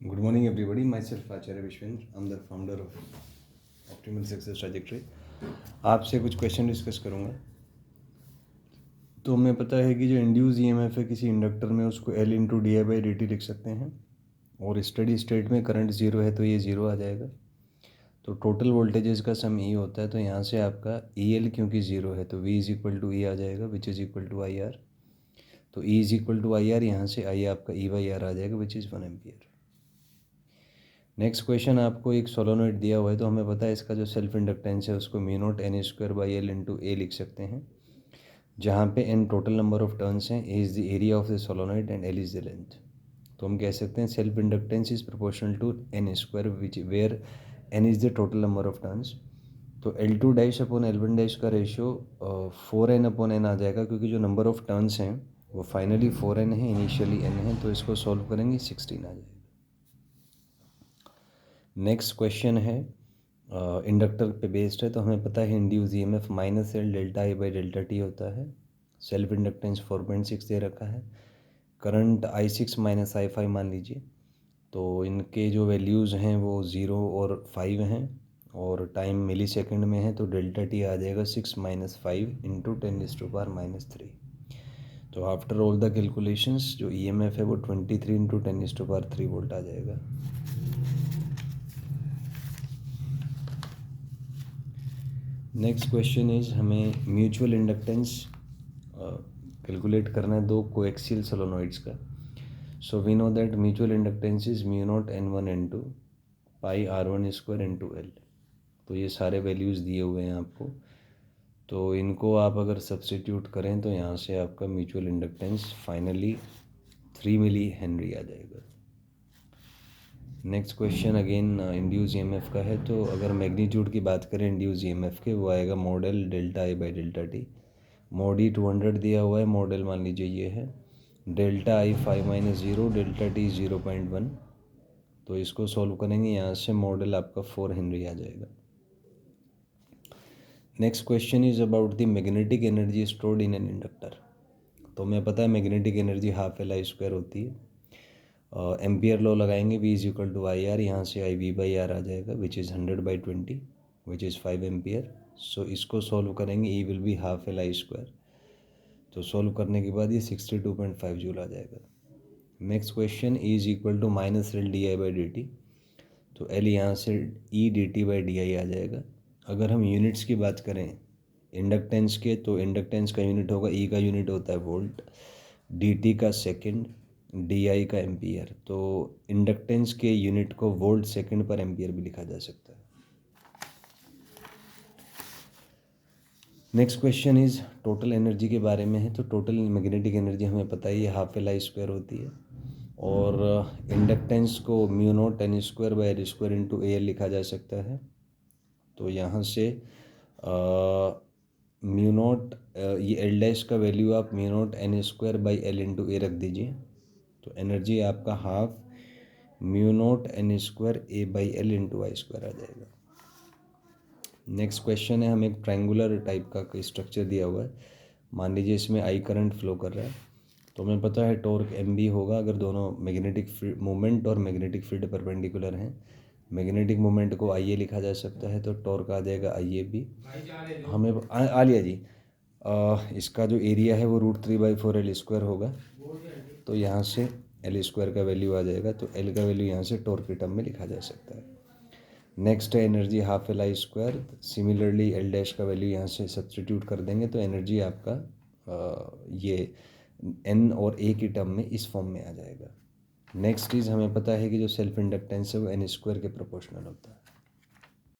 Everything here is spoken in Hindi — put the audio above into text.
Good morning, everybody. Myself Acharya Vishwendra. I'm the founder of Optimal Success Trajectory. आपसे कुछ क्वेश्चन डिस्कस करूँगा। तो हमें पता है कि जो इंड्यूस ईएमएफ है किसी इंडक्टर में, उसको L into D i by d T लिख सकते हैं, और स्टडी स्टेट में करंट ज़ीरो है तो ये ज़ीरो आ जाएगा। तो टोटल वोल्टेजेस का सम ई होता है, तो यहाँ से आपका ई एल क्योंकि ज़ीरो है तो V is equal to E आ जाएगा, which is equal to I R. तो E is equal to I R, यहाँ से आई आपका ई बाई आर आ जाएगा, which is 1 ampere. Next question, आपको एक सोलोनॉइड दिया हुआ है, तो हमें पता है इसका जो सेल्फ इंडक्टेंस है उसको mu naught N square by L into a लिख सकते हैं, जहाँ पे n total number of turns हैं, a is the area of the solenoid and l is the length. तो हम कह सकते हैं self inductance is proportional to n square, which where n is the total number of turns. तो l two dash upon l one dash का रेशियो 4n अपॉन एन आ जाएगा, क्योंकि जो नंबर ऑफ टर्न्स हैं वो फाइनली 4n है, इनिशियली n है, तो इसको सॉल्व करेंगे 16 आ जाएगा। नेक्स्ट क्वेश्चन है इंडक्टर पे बेस्ड है, तो हमें पता है induce EMF minus L delta i by delta T होता है। सेल्फ इंडक्टेंस 4.6 दे रखा है। करंट I6 माइनस I5 मान लीजिए, तो इनके जो वैल्यूज़ हैं वो 0 और 5 हैं, और टाइम मिली सेकेंड में है, तो डेल्टा टी आ जाएगा 6 माइनस 5 इंटू 10⁻³ तो आफ्टर ऑल द कैलकुलेशंस जो ईएमएफ है वो 23 इंटू 10⁻³ वोल्ट आ जाएगा। नेक्स्ट क्वेश्चन इज, हमें म्यूचुअल इंडक्टेंस कैलकुलेट करना है दो कोएक्सियल सोलोनॉइड्स का। So we know that mutual inductance is mu naught N1 N2 पाई R1 स्क्वायर इंटू एल। तो ये सारे वैल्यूज़ दिए हुए हैं आपको, तो इनको आप अगर सब्स्टिट्यूट करें तो यहाँ से आपका mutual inductance finally 3 milli henry आ जाएगा। Next question again induced EMF का है, तो अगर मैग्नीट्यूड की बात करें इंड्यूस ईएमएफ के, वो आएगा model delta i by delta t. Mod e 200 दिया हुआ है, मॉडल मान लीजिए ये है, delta i 5 minus 0, delta t 0.1। तो इसको सॉल्व करेंगे, यहाँ से मॉडल आपका 4 हेनरी आ जाएगा। Next question is about the magnetic energy stored in an inductor. तो हमें पता है magnetic energy half l i square होती है। एम्पियर लॉ लगाएंगे, V is equal to I R, यहाँ से आई वी बाई आर आ जाएगा, which is 100/20 which is 5 ampere. So इसको सॉल्व करेंगे, E will be half l i square. तो सॉल्व करने के बाद ये 62.5 जूल आ जाएगा। Next question, E is equal to minus l d i by d t. तो एल यहाँ से e d t by d i आ जाएगा। अगर हम यूनिट्स की बात करें इंडक्टेंस के, तो इंडक्टेंस का यूनिट होगा, ई का यूनिट होता है वोल्ट, डी टी का सेकेंड, डी आई का एम्पियर। तो इंडक्टेंस के यूनिट को वोल्ट सेकेंड पर एम्पियर भी लिखा जा सकता है। Next question is total energy के बारे में है, तो टोटल मैग्नेटिक एनर्जी हमें पता ही है हाफ एल आई स्क्वायर होती है, और इंडक्टेंस को mu naught N square by L square into A L लिखा जा सकता है। तो यहाँ से म्यू नॉट ये एल डैश का वैल्यू आप mu naught N square by L into A रख दीजिए, तो एनर्जी आपका half mu naught N square A by L into I square आ जाएगा। नेक्स्ट क्वेश्चन है, हमें एक ट्रायंगुलर टाइप का स्ट्रक्चर दिया हुआ है, मान लीजिए इसमें आई करंट फ्लो कर रहा है, तो हमें पता है टॉर्क एम बी होगा अगर दोनों मैग्नेटिक मोमेंट और मैग्नेटिक फील्ड परपेंडिकुलर हैं। मैग्नेटिक मोमेंट को आई ए लिखा जा सकता है, तो टॉर्क आ जाएगा आई ए बी। हमें आ लिया जी। इसका जो एरिया है वो √3/4 एल स्क्वायर होगा, तो यहाँ से एल स्क्वायर का वैल्यू आ जाएगा, तो एल का वैल्यू यहाँ से टॉर्क के टर्म में लिखा जा सकता है। नेक्स्ट है energy half l i square. Similarly L dash का वैल्यू यहाँ से सब्सटीट्यूट कर देंगे, तो एनर्जी आपका ये एन और ए की टर्म में इस फॉर्म में आ जाएगा। नेक्स्ट चीज़, हमें पता है कि जो सेल्फ इंडक्टेंस है वो एन स्क्वायर के प्रोपोर्शनल होता है।